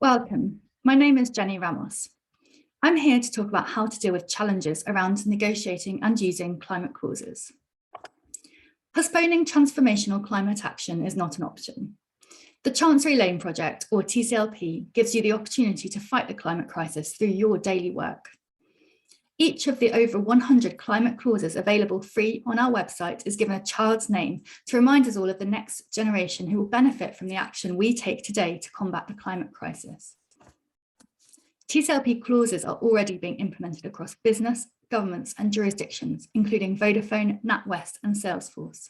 Welcome. My name is Jenny Ramos. I'm here to talk about how to deal with challenges around negotiating and using climate clauses. Postponing transformational climate action is not an option. The Chancery Lane Project, or TCLP, gives you the opportunity to fight the climate crisis through your daily work. Each of the over 100 climate clauses available free on our website is given a child's name to remind us all of the next generation who will benefit from the action we take today to combat the climate crisis. TCLP clauses are already being implemented across business, governments and jurisdictions, including Vodafone, NatWest and Salesforce.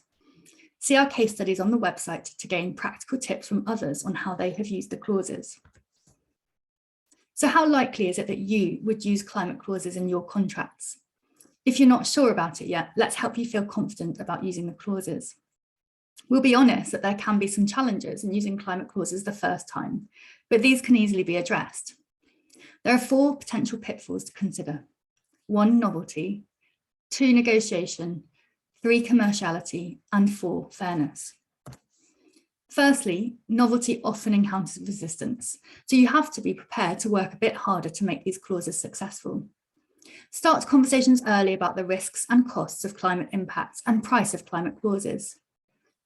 See our case studies on the website to gain practical tips from others on how they have used the clauses. So how likely is it that you would use climate clauses in your contracts? If you're not sure about it yet, let's help you feel confident about using the clauses. We'll be honest that there can be some challenges in using climate clauses the first time, but these can easily be addressed. There are 4 potential pitfalls to consider. 1, novelty, 2, negotiation, 3, commerciality, and 4, fairness. Firstly, novelty often encounters resistance, so you have to be prepared to work a bit harder to make these clauses successful. Start conversations early about the risks and costs of climate impacts and price of climate clauses.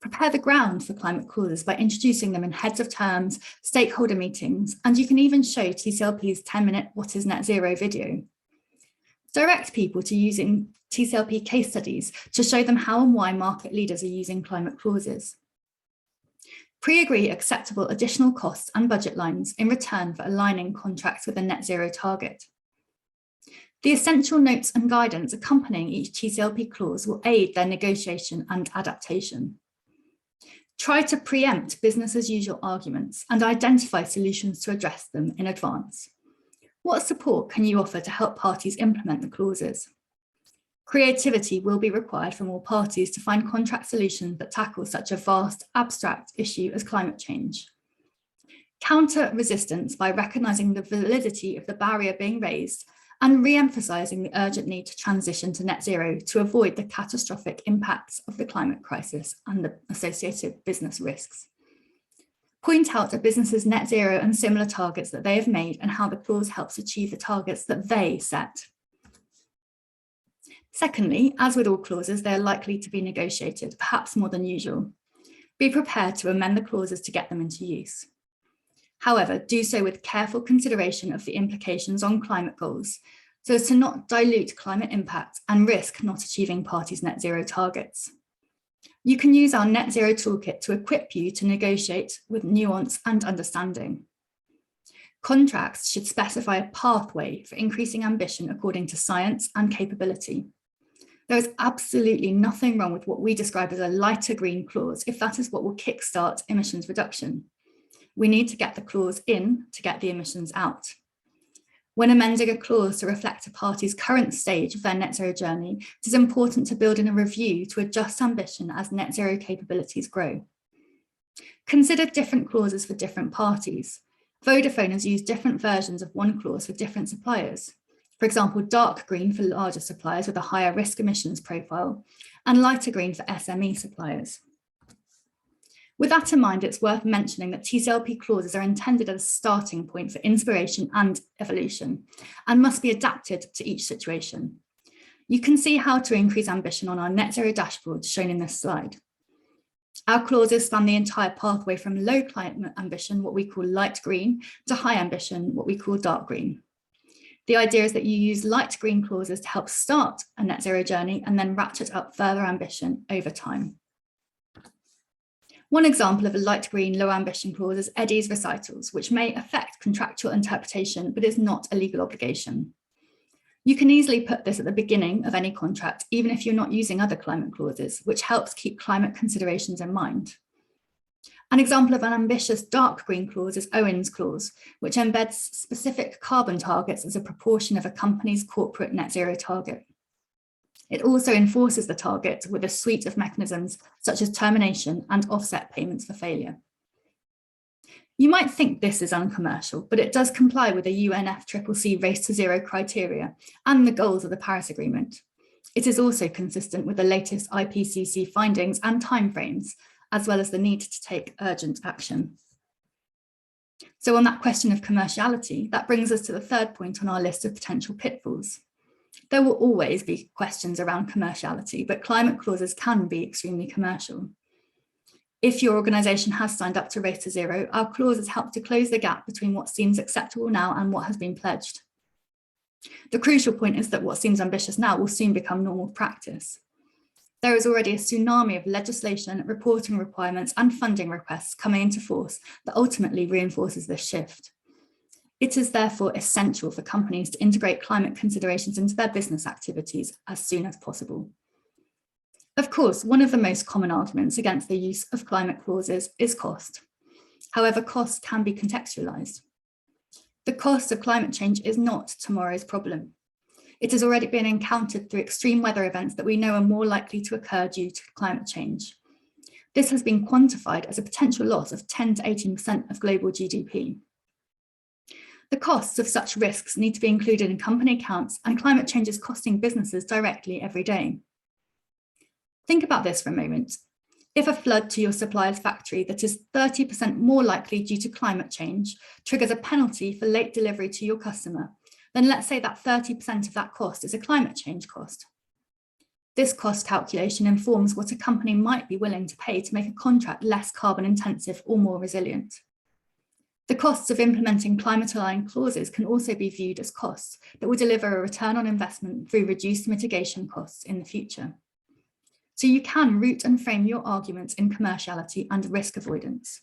Prepare the ground for climate clauses by introducing them in heads of terms, stakeholder meetings, and you can even show TCLP's 10-minute What is Net Zero video. Direct people to using TCLP case studies to show them how and why market leaders are using climate clauses. Pre-agree acceptable additional costs and budget lines in return for aligning contracts with a net zero target. The essential notes and guidance accompanying each TCLP clause will aid their negotiation and adaptation. Try to preempt business as usual arguments and identify solutions to address them in advance. What support can you offer to help parties implement the clauses? Creativity will be required from all parties to find contract solutions that tackle such a vast, abstract issue as climate change. Counter resistance by recognising the validity of the barrier being raised and re-emphasising the urgent need to transition to net zero to avoid the catastrophic impacts of the climate crisis and the associated business risks. Point out a business's net zero and similar targets that they have made and how the clause helps achieve the targets that they set. Secondly, as with all clauses, they are likely to be negotiated, perhaps more than usual. Be prepared to amend the clauses to get them into use. However, do so with careful consideration of the implications on climate goals, so as to not dilute climate impact and risk not achieving parties' net zero targets. You can use our net zero toolkit to equip you to negotiate with nuance and understanding. Contracts should specify a pathway for increasing ambition according to science and capability. There is absolutely nothing wrong with what we describe as a lighter green clause if that is what will kickstart emissions reduction. We need to get the clause in to get the emissions out. When amending a clause to reflect a party's current stage of their net zero journey, it is important to build in a review to adjust ambition as net zero capabilities grow. Consider different clauses for different parties. Vodafone has used different versions of one clause for different suppliers. For example, dark green for larger suppliers with a higher risk emissions profile and lighter green for SME suppliers. With that in mind, it's worth mentioning that TCLP clauses are intended as a starting point for inspiration and evolution and must be adapted to each situation. You can see how to increase ambition on our net zero dashboard shown in this slide. Our clauses span the entire pathway from low climate ambition, what we call light green, to high ambition, what we call dark green. The idea is that you use light green clauses to help start a net zero journey and then ratchet up further ambition over time. One example of a light green low ambition clause is Eddie's Recitals, which may affect contractual interpretation, but is not a legal obligation. You can easily put this at the beginning of any contract, even if you're not using other climate clauses, which helps keep climate considerations in mind. An example of an ambitious dark green clause is Owen's clause, which embeds specific carbon targets as a proportion of a company's corporate net zero target. It also enforces the target with a suite of mechanisms such as termination and offset payments for failure. You might think this is uncommercial, but it does comply with the UNFCCC Race to Zero criteria and the goals of the Paris Agreement. It is also consistent with the latest IPCC findings and timeframes, as well as the need to take urgent action. So on that question of commerciality, that brings us to the third point on our list of potential pitfalls. There will always be questions around commerciality, but climate clauses can be extremely commercial. If your organisation has signed up to Race to Zero, our clauses help to close the gap between what seems acceptable now and what has been pledged. The crucial point is that what seems ambitious now will soon become normal practice. There is already a tsunami of legislation, reporting requirements, and funding requests coming into force that ultimately reinforces this shift. It is therefore essential for companies to integrate climate considerations into their business activities as soon as possible. Of course, one of the most common arguments against the use of climate clauses is cost. However, costs can be contextualised. The cost of climate change is not tomorrow's problem. It has already been encountered through extreme weather events that we know are more likely to occur due to climate change. This has been quantified as a potential loss of 10 to 18% of global GDP. The costs of such risks need to be included in company accounts, and climate change is costing businesses directly every day. Think about this for a moment. If a flood to your supplier's factory that is 30% more likely due to climate change triggers a penalty for late delivery to your customer, then let's say that 30% of that cost is a climate change cost. This cost calculation informs what a company might be willing to pay to make a contract less carbon intensive or more resilient. The costs of implementing climate-aligned clauses can also be viewed as costs that will deliver a return on investment through reduced mitigation costs in the future. So you can root and frame your arguments in commerciality and risk avoidance.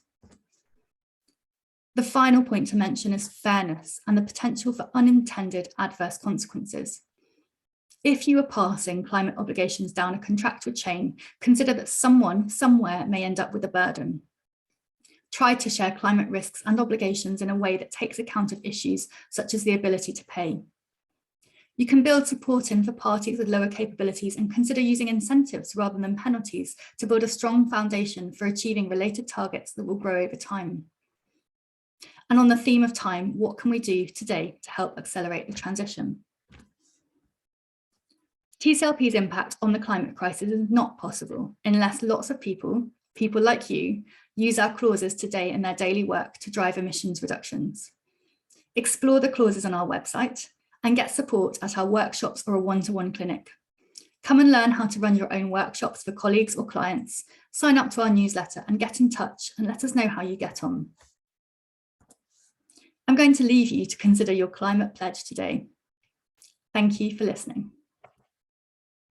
The final point to mention is fairness and the potential for unintended adverse consequences. If you are passing climate obligations down a contractual chain, consider that someone somewhere may end up with a burden. Try to share climate risks and obligations in a way that takes account of issues such as the ability to pay. You can build support in for parties with lower capabilities and consider using incentives rather than penalties to build a strong foundation for achieving related targets that will grow over time. And on the theme of time, what can we do today to help accelerate the transition? TCLP's impact on the climate crisis is not possible unless lots of people like you, use our clauses today in their daily work to drive emissions reductions. Explore the clauses on our website and get support at our workshops or a one-to-one clinic. Come and learn how to run your own workshops for colleagues or clients, sign up to our newsletter and get in touch and let us know how you get on. I'm going to leave you to consider your climate pledge today. Thank you for listening.